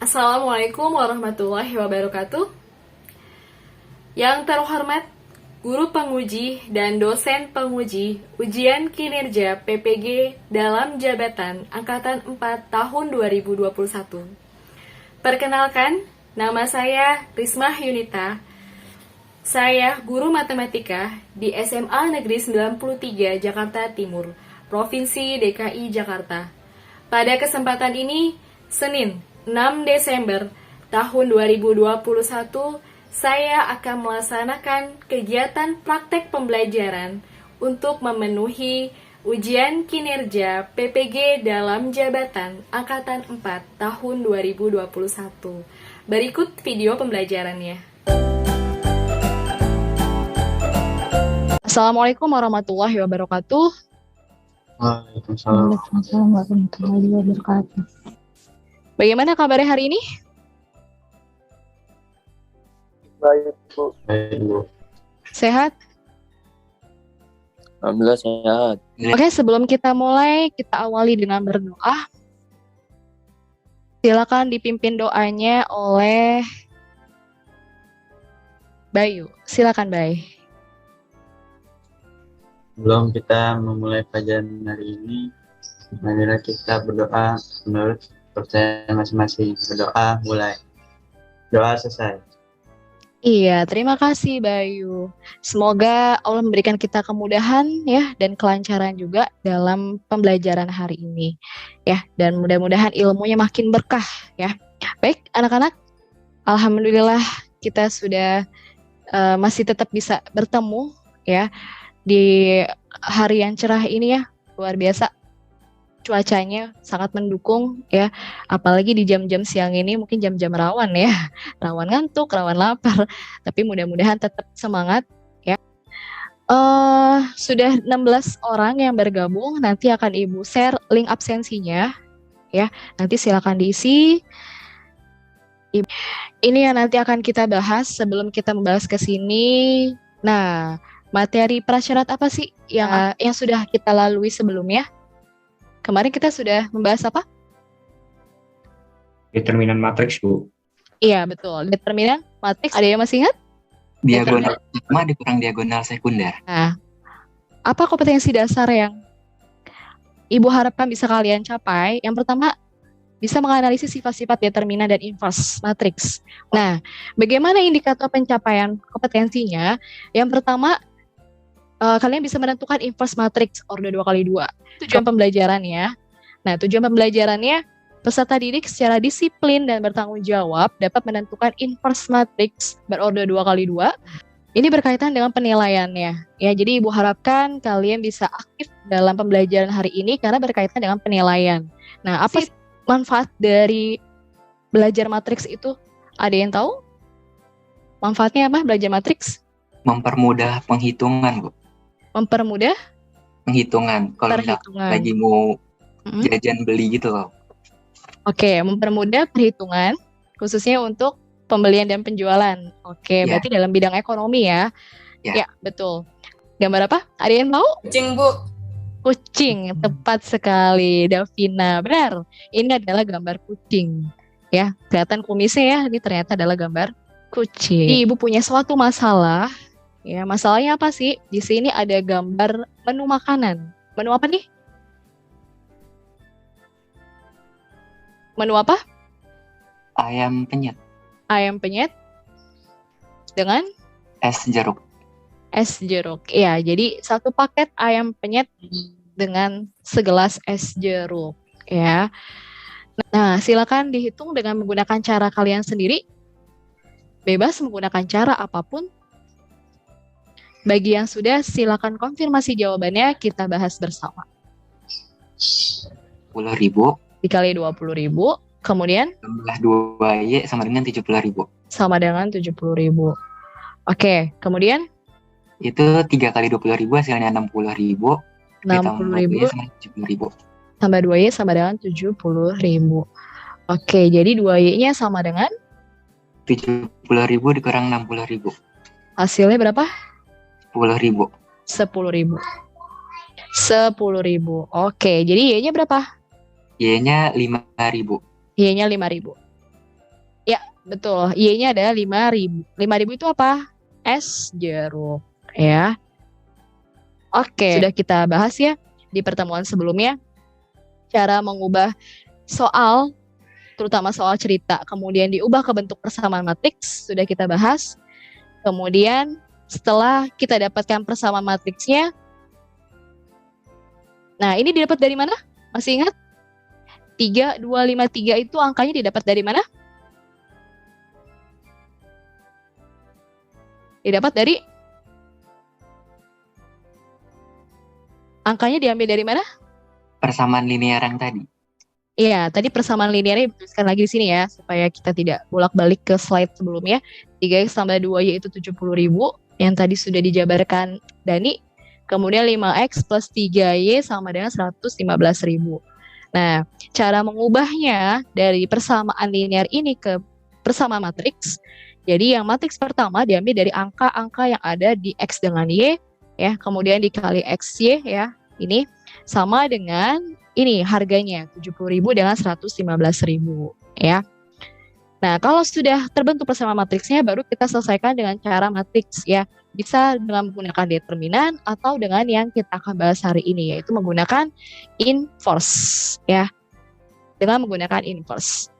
Assalamualaikum warahmatullahi wabarakatuh. Yang terhormat Guru Penguji dan Dosen Penguji Ujian Kinerja PPG dalam Jabatan Angkatan 4 tahun 2021. Perkenalkan, nama saya Rismah Yunita. Saya guru matematika di SMA Negeri 93 Jakarta Timur, Provinsi DKI Jakarta. Pada kesempatan ini, Senin 6 Desember tahun 2021, saya akan melaksanakan kegiatan praktek pembelajaran untuk memenuhi ujian kinerja PPG dalam jabatan Angkatan 4 tahun 2021. Berikut video pembelajarannya. Assalamualaikum warahmatullahi wabarakatuh. Waalaikumsalam. Waalaikumsalam warahmatullahi wabarakatuh. Bagaimana kabarnya hari ini? Baik, Bu. Baik, Bu. Sehat? Alhamdulillah sehat. Oke, sebelum kita mulai, kita awali dengan berdoa. Silakan dipimpin doanya oleh Bayu. Silakan, Bay. Sebelum kita memulai pelajaran hari ini, marilah kita berdoa menurut kepercayaan masing-masing. Berdoa mulai. Doa selesai. Iya, terima kasih Bayu. Semoga Allah memberikan kita kemudahan ya dan kelancaran juga dalam pembelajaran hari ini. Ya, dan mudah-mudahan ilmunya makin berkah ya. Baik, anak-anak. Alhamdulillah kita sudah masih tetap bisa bertemu ya di hari yang cerah ini ya. Luar biasa. Cuacanya sangat mendukung ya, apalagi di jam-jam siang ini mungkin jam-jam rawan ya, rawan ngantuk, rawan lapar, tapi mudah-mudahan tetap semangat ya. Sudah 16 orang yang bergabung, nanti akan Ibu share link absensinya ya, nanti silakan diisi. Ini yang nanti akan kita bahas sebelum kita membahas ke sini. Nah, materi prasyarat apa sih yang sudah kita lalui sebelumnya? Kemarin kita sudah membahas apa? Determinan matriks, Bu. Iya, betul. Determinan matriks. Ada yang masih ingat? Diagonal utama dikurang diagonal sekunder. Nah, apa kompetensi dasar yang Ibu harapkan bisa kalian capai? Yang pertama, bisa menganalisis sifat-sifat determinan dan inverse matriks. Nah, bagaimana indikator pencapaian kompetensinya? Yang pertama, kalian bisa menentukan inverse matrix order 2x2. Tujuan pembelajarannya. Nah, tujuan pembelajarannya, peserta didik secara disiplin dan bertanggung jawab dapat menentukan inverse matrix berorder 2x2. Ini berkaitan dengan penilaiannya. Ya, jadi Ibu harapkan kalian bisa aktif dalam pembelajaran hari ini karena berkaitan dengan penilaian. Nah, apa sih manfaat dari belajar matriks itu? Ada yang tahu? Manfaatnya apa belajar matriks? Mempermudah penghitungan, Bu. Mempermudah Penghitungan. Kalau perhitungan. lagi mau jajan beli gitu loh. Oke, mempermudah perhitungan khususnya untuk pembelian dan penjualan. Oke, berarti dalam bidang ekonomi ya. Ya, betul. Gambar apa? Ada yang tahu? Kucing, Bu. Kucing, tepat sekali, Davina. Benar. Ini adalah gambar kucing. Ya, kelihatan kumisnya ya. Ini ternyata adalah gambar kucing. Ibu punya suatu masalah. Ya, masalahnya apa sih? Di sini ada gambar menu makanan. Menu apa nih? Menu apa? Ayam penyet. Ayam penyet dengan Es jeruk. es jeruk. Ya, jadi satu paket ayam penyet dengan segelas es jeruk. Ya. Nah, silakan dihitung dengan menggunakan cara kalian sendiri. Bebas menggunakan cara apapun. Bagi yang sudah, silakan konfirmasi jawabannya, kita bahas bersama. 10.000 dikali 20.000, kemudian tambah 2Y sama dengan 70.000. Sama dengan 70.000. Oke, kemudian itu 3 kali 20.000 hasilnya 60.000. 60.000 sama 70.000. Tambah 2Y sama dengan 70.000. Oke, jadi 2Y-nya sama dengan 70.000 dikurang 60.000. hasilnya berapa? 10.000. 10.000. 10.000. Oke, jadi Y-nya berapa? Y-nya 5.000. Y-nya 5.000. Betul. Y-nya adalah 5.000. 5.000 itu apa? Es jeruk. Ya. Oke. Sudah kita bahas ya di pertemuan sebelumnya. Cara mengubah soal, terutama soal cerita, kemudian diubah ke bentuk persamaan matriks, sudah kita bahas. Kemudian setelah kita dapatkan persamaan matriksnya, nah ini didapat dari mana? Masih ingat? 3, 2, 5, 3 itu angkanya didapat dari mana? Didapat dari angkanya diambil dari mana? Persamaan linear yang tadi. Iya, tadi persamaan linearnya dituliskan lagi di sini ya, supaya kita tidak bolak-balik ke slide sebelumnya. 3x tambah 2y itu 70.000, yang tadi sudah dijabarkan Dani. Kemudian 5x plus 3y sama dengan 115.000. Nah, cara mengubahnya dari persamaan linear ini ke persamaan matriks. Jadi yang matriks pertama diambil dari angka-angka yang ada di x dengan y, ya, kemudian dikali xy ya, ini sama dengan ini harganya 70.000 dengan 115.000 ya. Nah, kalau sudah terbentuk persamaan matriksnya, baru kita selesaikan dengan cara matriks ya. Bisa dengan menggunakan determinan atau dengan yang kita akan bahas hari ini, yaitu menggunakan inverse ya. Dengan menggunakan inverse.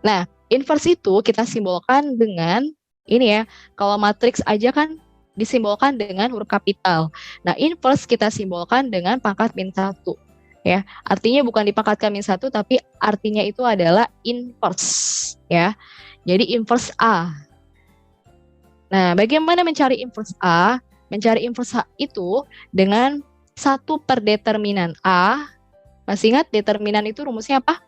Nah, inverse itu kita simbolkan dengan ini ya. Kalau matriks aja kan disimbolkan dengan huruf kapital. Nah, inverse kita simbolkan dengan pangkat -1. Ya, artinya bukan dipangkatkan -1, tapi artinya itu adalah inverse ya. Jadi inverse A. Nah, bagaimana mencari inverse A? Mencari inverse A itu dengan 1 per determinan A. Masih ingat determinan itu rumusnya apa?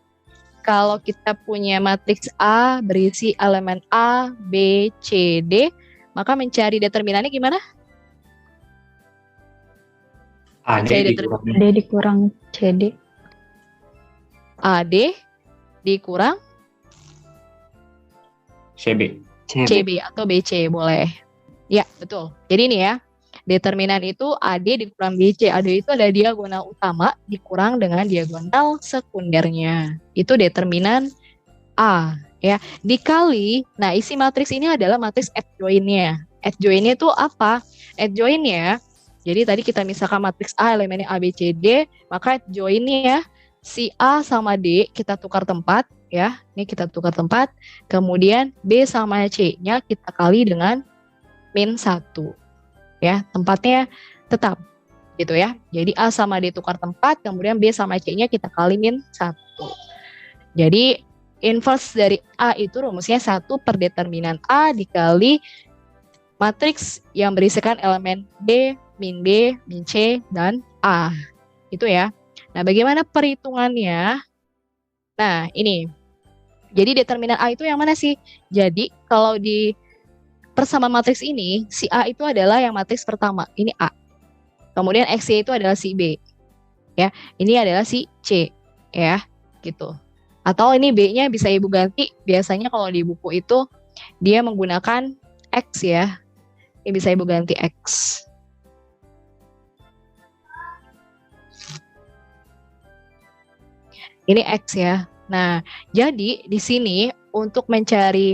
Kalau kita punya matriks A berisi elemen A, B, C, D, maka mencari determinannya gimana? AD dikurang CD. AD dikurang CB. CB atau BC boleh. Ya, betul. Jadi ini ya, determinan itu AD dikurang BC. AD itu ada diagonal utama dikurang dengan diagonal sekundernya. Itu determinan A ya. Dikali, nah isi matriks ini adalah matriks adjoint-nya. Adjoint-nya itu apa? Adjoint-nya, jadi tadi kita misalkan matriks A elemennya A, B, C, D, maka adjoint-nya si A sama D kita tukar tempat ya. Ini kita tukar tempat. Kemudian B sama C-nya kita kali dengan -1. Ya, tempatnya tetap gitu ya. Jadi A sama D tukar tempat, kemudian B sama C-nya kita kali -1. Jadi inverse dari A itu rumusnya 1 per determinan A dikali matriks yang berisikan elemen B, min B, min C, dan A. Itu ya. Nah, bagaimana perhitungannya? Nah, ini. Jadi determinan A itu yang mana sih? Jadi kalau di persamaan matriks ini, si A itu adalah yang matriks pertama. Ini A. Kemudian XY itu adalah si B. Ya, ini adalah si C. Ya, gitu. Atau ini B-nya bisa Ibu ganti. Biasanya kalau di buku itu dia menggunakan X ya. Ini bisa Ibu ganti X. Ini X ya. Nah, jadi di sini untuk mencari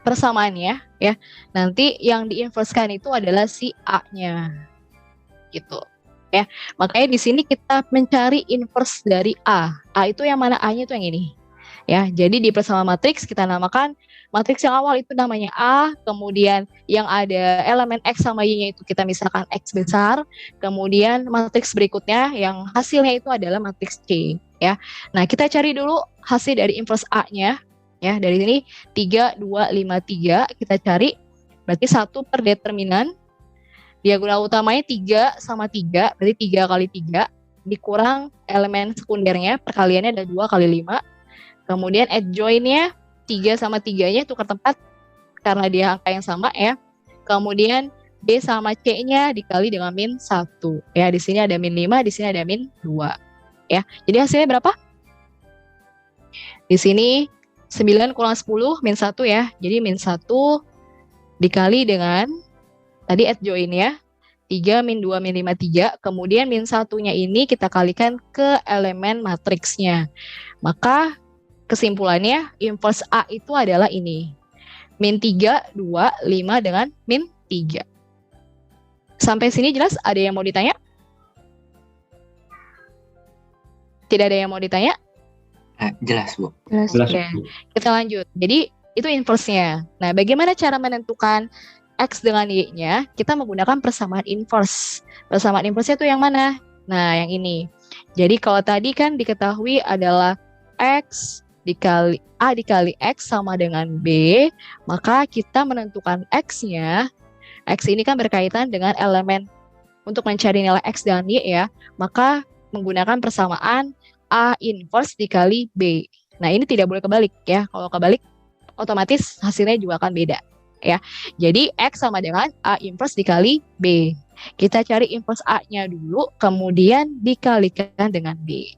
persamaannya ya, nanti yang diinverskan itu adalah si A-nya. Gitu. Ya. Makanya di sini kita mencari inverse dari A. A itu yang mana? A-nya itu yang ini. Ya, jadi di persamaan matriks kita namakan matriks yang awal itu namanya A, kemudian yang ada elemen X sama Y-nya itu kita misalkan X besar, kemudian matriks berikutnya yang hasilnya itu adalah matriks C, ya. Nah, kita cari dulu hasil dari inverse A-nya, ya. Dari sini 3, 2, 5, 3 kita cari, berarti 1 per determinan, diagonal utamanya 3 sama 3, berarti 3 kali 3, dikurang elemen sekundernya, perkaliannya ada 2 kali 5, kemudian adjoint-nya 3 sama 3-nya tukar tempat karena dia angka yang sama ya. Kemudian B sama C-nya dikali dengan -1. Ya, di sini ada -5, di sini ada -2. Ya. Jadi hasilnya berapa? Di sini 9 kurang 10 -1 ya. Jadi -1 dikali dengan tadi adjoint ya. 3 -2 -5 3. Kemudian -1-nya ini kita kalikan ke elemen matriksnya. Maka kesimpulannya inverse A itu adalah ini. Min 3, 2, 5 dengan min 3. Sampai sini jelas? Ada yang mau ditanya? Tidak ada yang mau ditanya? Jelas, Bu. Jelas. Jelas, Oke. Bu. Kita lanjut. Jadi itu inverse-nya. Nah, bagaimana cara menentukan X dengan Y-nya? Kita menggunakan persamaan inverse. Persamaan inverse itu yang mana? Nah, yang ini. Jadi kalau tadi kan diketahui adalah X dikali A dikali X sama dengan B, maka kita menentukan X-nya. X ini kan berkaitan dengan elemen untuk mencari nilai X dan Y ya. Maka menggunakan persamaan A inverse dikali B. Nah, ini tidak boleh kebalik ya. Kalau kebalik, otomatis hasilnya juga akan beda ya. Jadi X sama dengan A inverse dikali B. Kita cari inverse A-nya dulu, kemudian dikalikan dengan B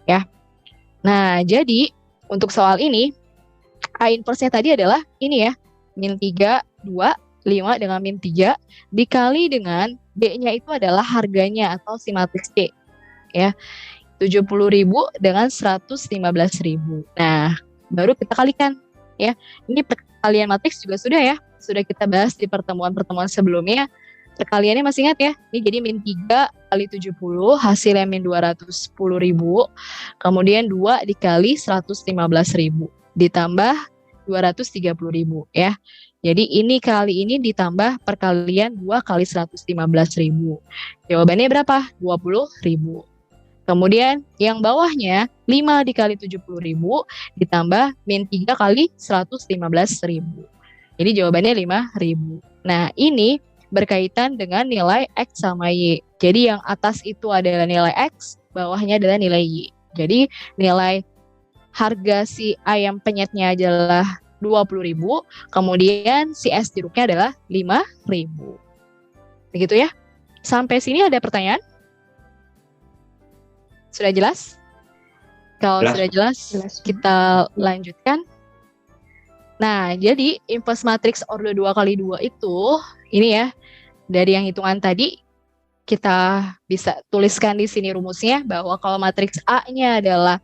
ya. Nah, jadi untuk soal ini A inverse-nya tadi adalah ini ya, min 3, 2, 5 dengan min 3 dikali dengan B-nya itu adalah harganya atau si matriks C ya. 70.000 dengan 115.000. Nah, baru kita kalikan ya. Ini perkalian matriks juga sudah ya. Sudah kita bahas di pertemuan-pertemuan sebelumnya. Perkaliannya masih ingat ya? Ini jadi min 3 kali 70 hasilnya min 210.000. Kemudian 2 dikali 115.000 ditambah 230.000 ya. Jadi ini kali ini ditambah perkalian 2 kali 115.000. Jawabannya berapa? 20.000. Kemudian yang bawahnya 5 dikali 70.000 ditambah min 3 kali 115.000. Jadi jawabannya 5.000. Nah, ini berkaitan dengan nilai X sama Y. Jadi yang atas itu adalah nilai X, bawahnya adalah nilai Y. Jadi nilai harga si ayam penyetnya adalah 20.000, kemudian si es jeruknya adalah 5.000. Begitu ya? Sampai sini ada pertanyaan? Sudah jelas? Kalau Jelas. sudah jelas, Jelas. kita lanjutkan. Nah, jadi inverse matriks order 2 kali 2 itu, ini ya, dari yang hitungan tadi, kita bisa tuliskan di sini rumusnya, bahwa kalau matriks A-nya adalah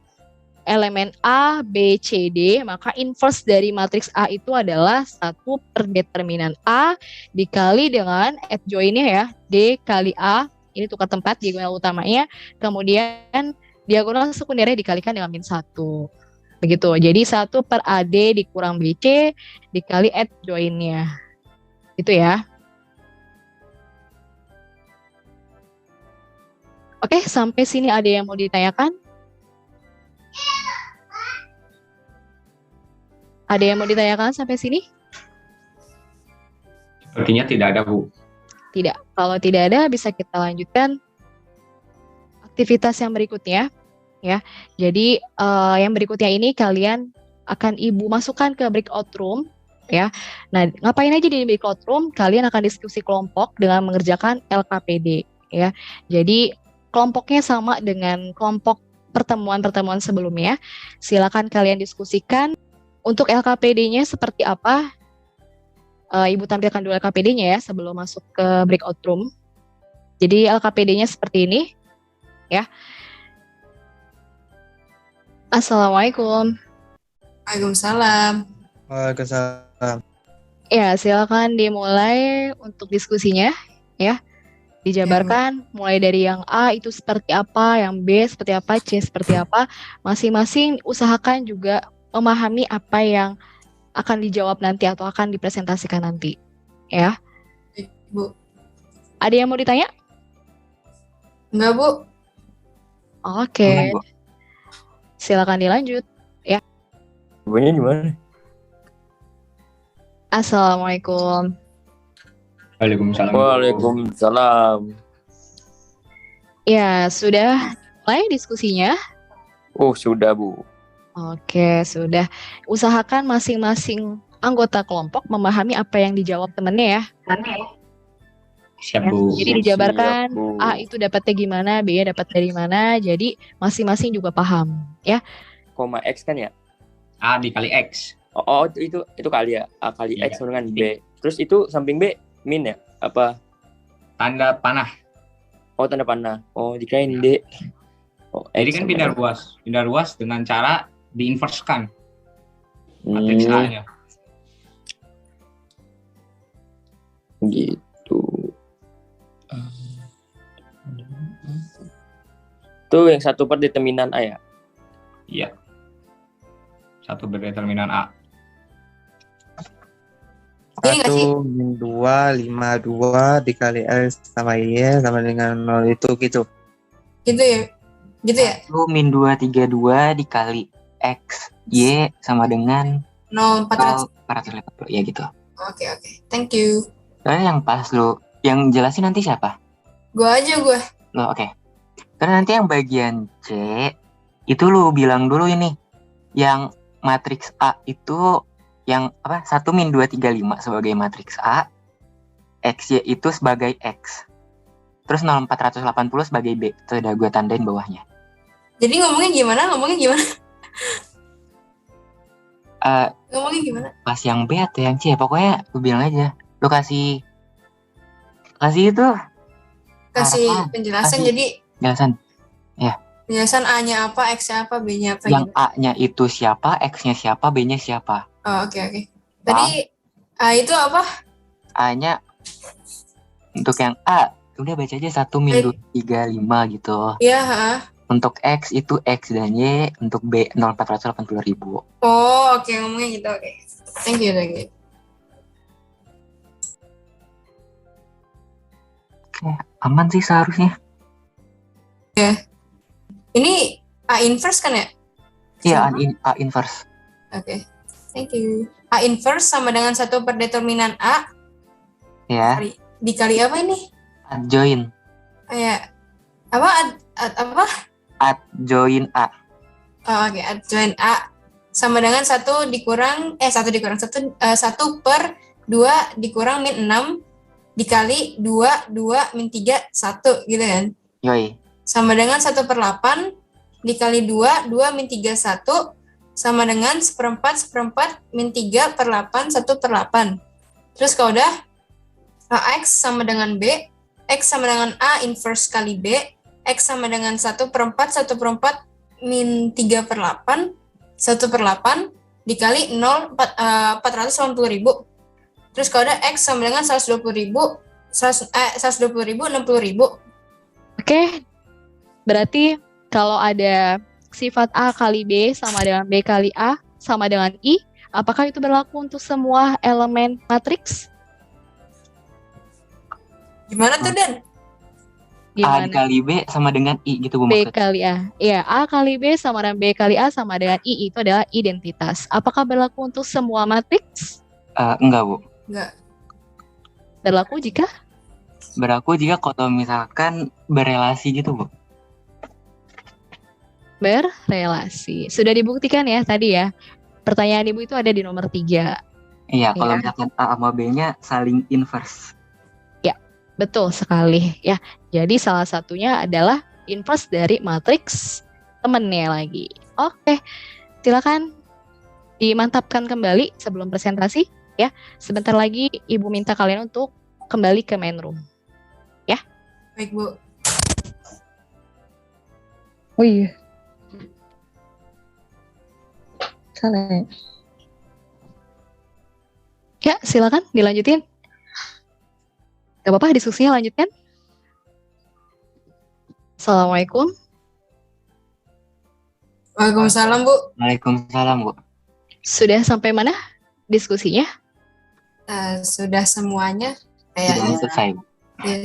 elemen A, B, C, D, maka inverse dari matriks A itu adalah 1 per determinan A dikali dengan adjoinnya ya, D kali A, ini tukar tempat diagonal utamanya, kemudian diagonal sekundernya dikalikan dengan min 1. Begitu, jadi 1 per AD dikurang BC dikali adjoinnya. Itu ya. Oke, sampai sini ada yang mau ditanyakan? Ada yang mau ditanyakan sampai sini? Sepertinya tidak ada, Bu. Tidak. Kalau tidak ada, bisa kita lanjutkan aktivitas yang berikutnya. Ya, jadi yang berikutnya ini kalian akan Ibu masukkan ke breakout room. Ya, nah ngapain aja di breakout room? Kalian akan diskusi kelompok dengan mengerjakan LKPD. Ya, jadi kelompoknya sama dengan kelompok pertemuan-pertemuan sebelumnya. Silakan kalian diskusikan. Untuk LKPD-nya seperti apa? Ibu tampilkan dulu LKPD-nya ya sebelum masuk ke breakout room. Jadi LKPD-nya seperti ini, ya. Assalamualaikum. Waalaikumsalam. Waalaikumsalam. Ya, silakan dimulai untuk diskusinya, ya. Dijabarkan mulai dari yang A itu seperti apa, yang B seperti apa, C seperti apa. Masing-masing usahakan juga memahami apa yang akan dijawab nanti atau akan dipresentasikan nanti, ya. Baik, Bu. Ada yang mau ditanya? Enggak, Bu. Oke, Boleh, Bu. silakan dilanjut. Ibunya di mana? Assalamualaikum. Waalaikumsalam. Bu. Waalaikumsalam. Ya, sudah mulai diskusinya? Oh, sudah, Bu. Oke, sudah. Usahakan masing-masing anggota kelompok memahami apa yang dijawab temannya ya. Siap, Ya, Bu. jadi dijabarkan Siap, Bu. A itu dapatnya gimana, B dapat dari mana. Jadi masing-masing juga paham, ya. Koma X kan ya? A dikali X. Oh, itu kali ya. A kali Iya. X sama dengan B. Terus itu samping B min ya? Apa? Tanda panah. Oh, tanda panah. Oh, dikirain D. Oh, Jadi X kan sama pindah X. ruas. Pindah ruas dengan cara diinverskan matriks A-nya. Gitu. Tuh yang satu per determinan A ya? Iya. Satu berdeterminan A. Ini nggak sih? 1 min 2, 5, 2 dikali X sama Y sama dengan 0 itu gitu. Gitu ya? Gitu ya? 1 min 2, 3, 2 dikali X, Y sama dengan 0,400. 450. Ya gitu. Oke. Thank you. Soalnya yang pas lu, yang jelasin nanti siapa? Gua aja. Lo oke. Karena nanti yang bagian C, itu lu bilang dulu ini. Yang matriks A itu yang apa? 1 min 2, 3, 5 sebagai matriks A. XY itu sebagai X. Terus 0480 sebagai B. Itu udah gue tandain bawahnya. Jadi ngomongnya gimana? Eh, Ngomongnya gimana? pas yang B atau yang C, pokoknya lu bilang aja. Lu kasih itu Kasih Harapan. penjelasan. Kasih. Jadi jelasan. penjelasan A-nya apa, X-nya apa, B-nya apa Yang gitu. A-nya itu siapa, X-nya siapa, B-nya siapa. Oh, oke. Tadi A itu apa? A-nya untuk yang A, udah baca aja 1 min 2, 3, 5 gitu. Iya, Untuk X itu X dan Y, untuk B 0480.000. Oh, oke, ngomongnya gitu. Oke. Thank you. Aman sih seharusnya. Ini A inverse kan ya? Iya, Sama? A inverse. Oke. Thank you. A inverse sama dengan 1 per determinan A Ya, dikali apa ini? adjoin. Kayak apa? Apa? Adjoin A. Oh, oke, adjoin A sama dengan 1 per 2 dikurang min 6 dikali 2 min 3 1 gitu kan? Yoi. Sama dengan 1 per 8 dikali 2 min 3 1 sama dengan 1/4 min 3 per 8 1 per 8. Terus kalau udah X sama dengan B, X sama dengan A inverse kali B, X sama dengan 1/4 min 3 per 8 1 per 8 dikali 480.000. Terus kalau ada X sama dengan 120.000 60.000. Oke, berarti kalau ada sifat A kali B sama dengan B kali A sama dengan I, apakah itu berlaku untuk semua elemen matriks? Gimana tuh, Dan? A Gimana? dikali B sama dengan I gitu Bu B maksud. kali A. Iya, A kali B sama dengan B kali A sama dengan I, itu adalah identitas. Apakah berlaku untuk semua matriks? Enggak Bu. Enggak. Berlaku jika? Berlaku jika kalau misalkan berelasi gitu Bu. Berrelasi. Sudah dibuktikan ya tadi ya. Pertanyaan Ibu itu ada di nomor 3. Iya, kalau Iya. misalkan A sama B-nya saling inverse. Betul sekali ya. Jadi salah satunya adalah inverse dari matriks temennya lagi. Oke, silakan dimantapkan kembali sebelum presentasi ya. Sebentar lagi Ibu minta kalian untuk kembali ke main room. Baik, Bu. Oh iya. Salah ya? Ya, silakan dilanjutin. Gak apa-apa, diskusinya lanjutkan. Assalamualaikum. Waalaikumsalam, Bu. Waalaikumsalam Bu. Sudah sampai mana diskusinya? Sudah semuanya Sudah kayaknya. selesai Bu. Iya,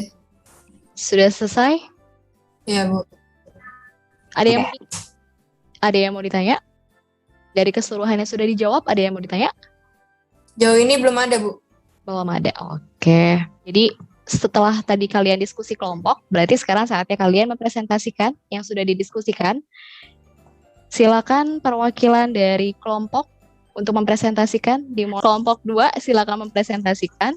Sudah selesai? iya, Bu. Ada yang mau ditanya? Dari keseluruhannya sudah dijawab, ada yang mau ditanya? Jauh ini belum ada, Bu. Belum ada. Oke. Jadi setelah tadi kalian diskusi kelompok, berarti sekarang saatnya kalian mempresentasikan yang sudah didiskusikan. Silakan perwakilan dari kelompok untuk mempresentasikan. Di kelompok 2 silakan mempresentasikan.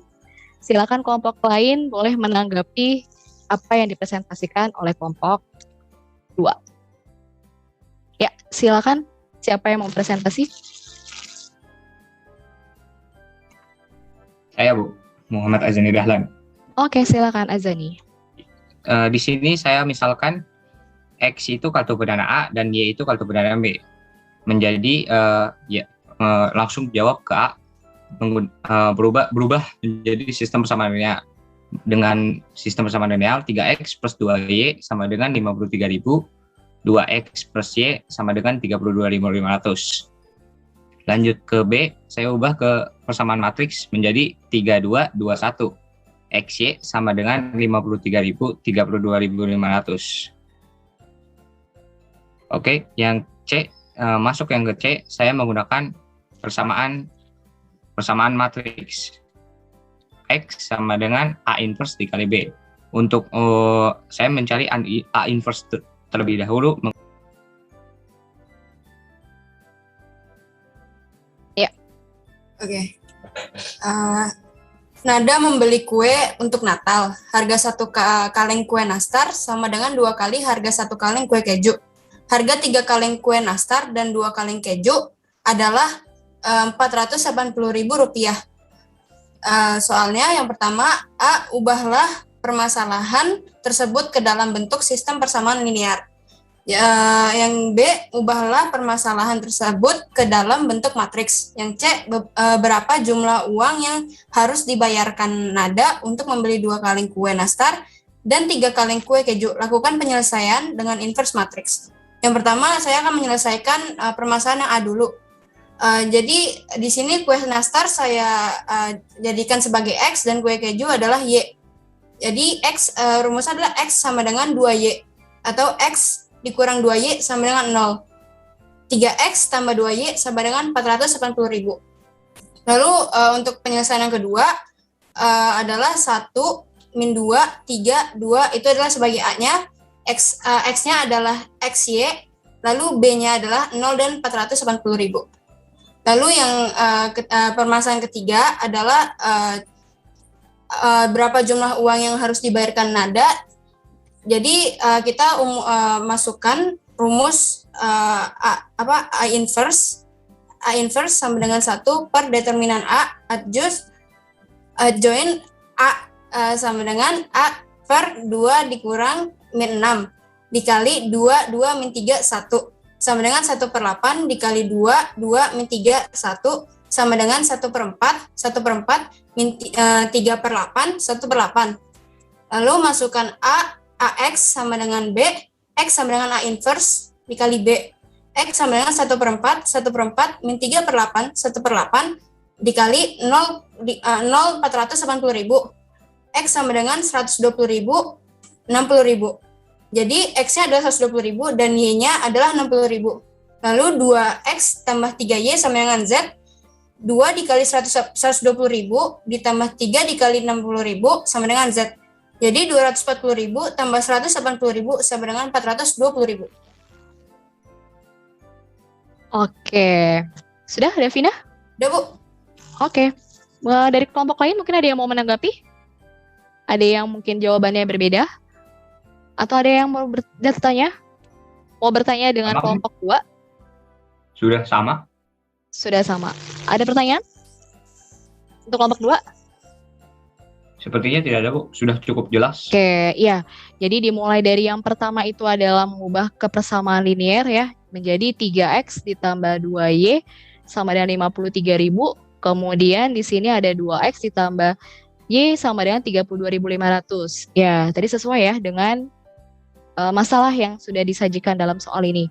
Silakan kelompok lain boleh menanggapi apa yang dipresentasikan oleh kelompok 2. Ya, silakan. Siapa yang mau presentasi? Saya Bu, Muhammad Azani Dahlan. Oke, silakan Azani. Di sini saya misalkan X itu kartu perdana A dan Y itu kartu perdana B. menjadi langsung jawab ke A, berubah menjadi sistem persamaan linear. Dengan sistem persamaan linear 3x plus 2y sama dengan 53.000, 2x plus y sama dengan 32.500. Lanjut ke B, saya ubah ke persamaan matriks menjadi 3221. XY sama dengan 53.000, 32.500. Oke, yang C, masuk yang ke C, saya menggunakan persamaan matriks. X sama dengan A inverse dikali B. Untuk saya mencari A inverse terlebih dahulu. Oke. Nada membeli kue untuk Natal. Harga 1 kaleng kue nastar sama dengan 2 kali harga 1 kaleng kue keju. Harga 3 kaleng kue nastar dan 2 kaleng keju adalah Rp480.000. Soalnya yang pertama, A, ubahlah permasalahan tersebut ke dalam bentuk sistem persamaan linear. Yang B, ubahlah permasalahan tersebut ke dalam bentuk matriks. Yang C, berapa jumlah uang yang harus dibayarkan Nada untuk membeli 2 kaleng kue nastar dan 3 kaleng kue keju. Lakukan penyelesaian dengan inverse matriks. Yang pertama, saya akan menyelesaikan permasalahan yang A dulu. Jadi di sini kue nastar saya jadikan sebagai X dan kue keju adalah Y. Jadi rumusnya adalah X sama dengan 2Y atau X dikurang 2Y sama dengan 0. 3X tambah 2Y sama dengan 480.000. Lalu untuk penyelesaian yang kedua adalah 1, min 2, 3, 2 itu adalah sebagai A-nya. X-nya adalah XY, lalu B-nya adalah 0 dan 480.000. Lalu yang permasalahan ketiga adalah berapa jumlah uang yang harus dibayarkan Nada. Jadi kita masukkan rumus A inverse sama dengan 1 per determinan A adjoin A sama dengan A per 2 dikurang min 6 dikali 2 min 3 1 sama dengan 1/8 dikali 2 min 3 1 sama dengan 1/4 min 3/8 1/8. Lalu masukkan AX sama dengan B, X sama dengan A inverse dikali B. X sama dengan 1/4 min 3/8 1/8 dikali 480.000. X sama dengan 120.000 60.000. Jadi X-nya adalah 120.000 dan Y-nya adalah 60.000. Lalu 2X tambah 3Y sama dengan Z. 2 dikali 120.000 ditambah 3 dikali 60.000 sama dengan Z. Jadi 240.000 tambah 180.000 sama dengan 420.000. Oke. Sudah, Davina? Udah, Bu. Oke. Dari kelompok lain mungkin ada yang mau menanggapi? Ada yang mungkin jawabannya berbeda? Atau ada yang mau bertanya? Mau bertanya dengan kelompok 2? Sudah sama? Sudah sama. Ada pertanyaan? Untuk kelompok 2? Sepertinya tidak ada, Bu. Sudah cukup jelas. Oke, iya. Jadi dimulai dari yang pertama itu adalah mengubah ke persamaan linear ya, menjadi 3X ditambah 2Y sama dengan 53.000. Kemudian di sini ada 2X ditambah Y sama dengan 32.500. Ya, tadi sesuai ya dengan masalah yang sudah disajikan dalam soal ini.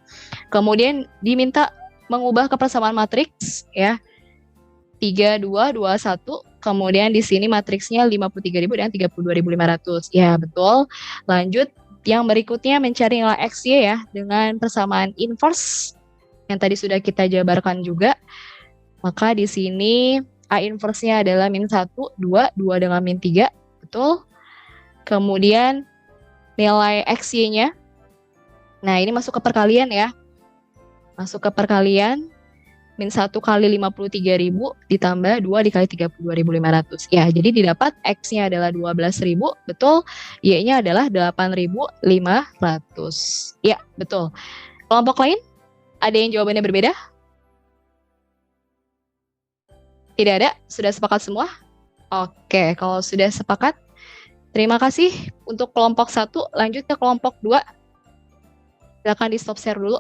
Kemudian diminta mengubah ke persamaan matriks ya. 3, 2, 2, 1. Kemudian di sini matriksnya 53.000 dan 32.500. Ya, betul. Lanjut, yang berikutnya mencari nilai XY ya dengan persamaan inverse yang tadi sudah kita jabarkan juga. Maka di sini A inverse-nya adalah min 1, 2 dengan min 3. Betul. Kemudian nilai XY-nya. Nah, ini masuk ke perkalian ya. Masuk ke perkalian. Min 1 kali 53.000 ditambah 2 dikali 32.500. Ya, jadi didapat X-nya adalah 12.000, betul. Y-nya adalah 8.500. Ya, betul. Kelompok lain? Ada yang jawabannya berbeda? Tidak ada? Sudah sepakat semua? Oke, kalau sudah sepakat, terima kasih untuk kelompok 1. Lanjut ke kelompok 2. Silakan di stop share dulu.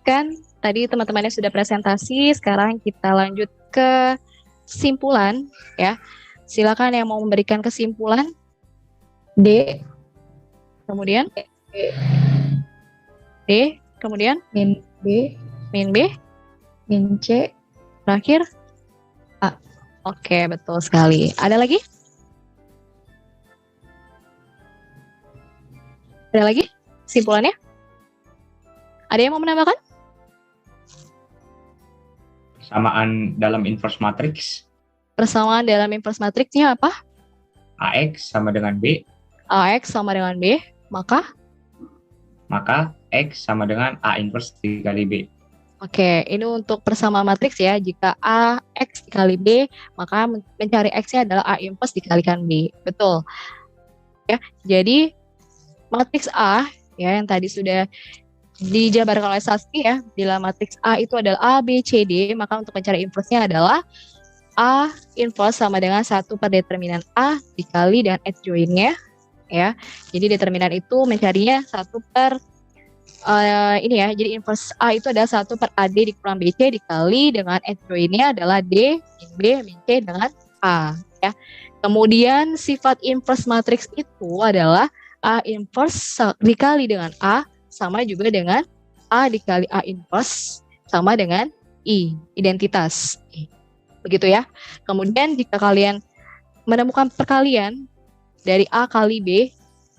Kan tadi teman-temannya sudah presentasi, sekarang kita lanjut ke kesimpulan ya. Silakan yang mau memberikan kesimpulan. D. Kemudian D, kemudian Min B. min B, Min C. terakhir A. Oke, betul sekali. Ada lagi? Ada lagi kesimpulannya? Ada yang mau menambahkan? Persamaan dalam inverse matrix, Persamaan dalam inverse matriksnya apa? AX sama dengan B, AX sama dengan B, maka X sama dengan A inverse dikali B. oke, ini untuk persamaan matriks ya. Jika A X dikali B, maka mencari X-nya adalah A inverse dikalikan B. Betul. Ya, jadi matriks A ya yang tadi sudah dijabarkan oleh Sasti ya, bila matriks A itu adalah A, B, C, D, maka untuk mencari inverse-nya adalah A inverse sama dengan 1 per determinan A dikali dengan adjoint-nya ya. Jadi determinan itu mencarinya 1 per ini ya. Jadi inverse A itu adalah 1 per AD dikurang BC dikali dengan adjoint-nya adalah D min B min C dengan A ya. Kemudian sifat inverse matriks itu adalah A inverse dikali dengan A sama juga dengan A dikali A inverse sama dengan I, identitas. Begitu ya. Kemudian jika kalian menemukan perkalian dari A kali B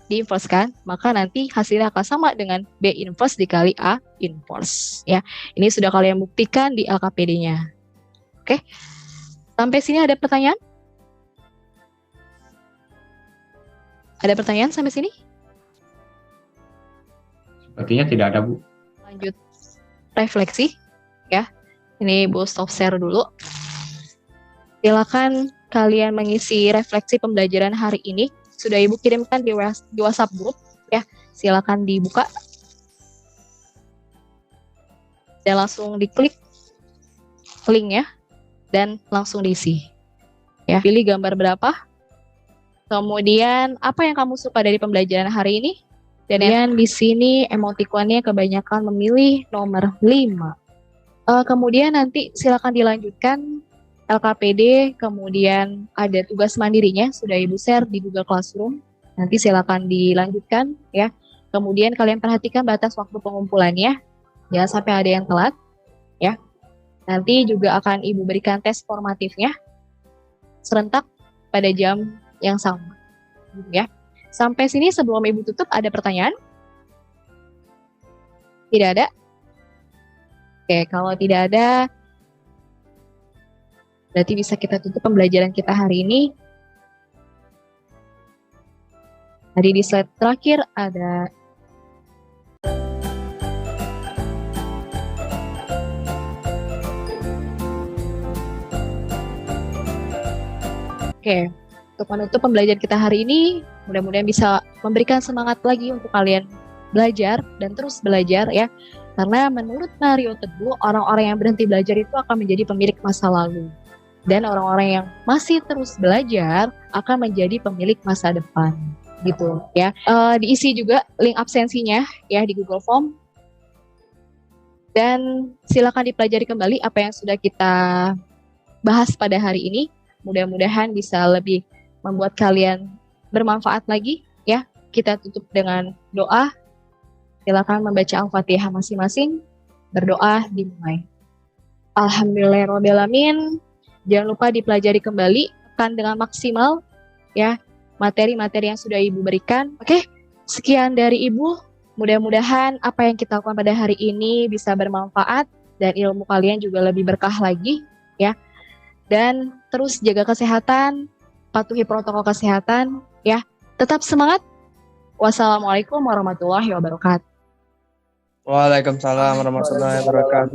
diinverskan, maka nanti hasilnya akan sama dengan B inverse dikali A inverse ya. Ini sudah kalian buktikan di LKPD-nya. Oke. Sampai sini ada pertanyaan? Ada pertanyaan sampai sini? Sepertinya tidak ada, Bu. Lanjut refleksi ya. Ini Bu stop share dulu. Silakan kalian mengisi refleksi pembelajaran hari ini. Sudah Ibu kirimkan di WhatsApp group ya. Silakan dibuka. Dan langsung diklik linknya dan langsung diisi. Ya, pilih gambar berapa. Kemudian apa yang kamu suka dari pembelajaran hari ini? Dan yang di sini emotikonnya kebanyakan memilih nomor 5. Kemudian nanti silakan dilanjutkan LKPD, kemudian ada tugas mandirinya sudah Ibu share di Google Classroom. Nanti silakan dilanjutkan ya. Kemudian kalian perhatikan batas waktu pengumpulannya, jangan sampai ada yang telat ya. Nanti juga akan Ibu berikan tes formatifnya serentak pada jam yang sama ya. Sampai sini sebelum Ibu tutup ada pertanyaan? Tidak ada? Oke, kalau tidak ada berarti bisa kita tutup pembelajaran kita hari ini. Tadi di slide terakhir ada Oke, untuk menutup pembelajaran kita hari ini, mudah-mudahan bisa memberikan semangat lagi untuk kalian belajar dan terus belajar ya. Karena menurut Mario Teguh, orang-orang yang berhenti belajar itu akan menjadi pemilik masa lalu. Dan orang-orang yang masih terus belajar akan menjadi pemilik masa depan. Gitu ya. Diisi juga link absensinya ya di Google Form. Dan silakan dipelajari kembali apa yang sudah kita bahas pada hari ini. Mudah-mudahan bisa lebih membuat kalian bermanfaat lagi ya. Kita tutup dengan doa. Silakan membaca Al-Fatihah masing-masing. Berdoa dimulai. Alhamdulillahirrahmanirrahim. Jangan lupa dipelajari kembali kan dengan maksimal ya materi-materi yang sudah Ibu berikan. Oke, sekian dari Ibu. Mudah-mudahan apa yang kita lakukan pada hari ini bisa bermanfaat dan ilmu kalian juga lebih berkah lagi ya. Dan terus jaga kesehatan, patuhi protokol kesehatan ya. Tetap semangat. Wassalamualaikum warahmatullahi wabarakatuh. Waalaikumsalam warahmatullahi wabarakatuh.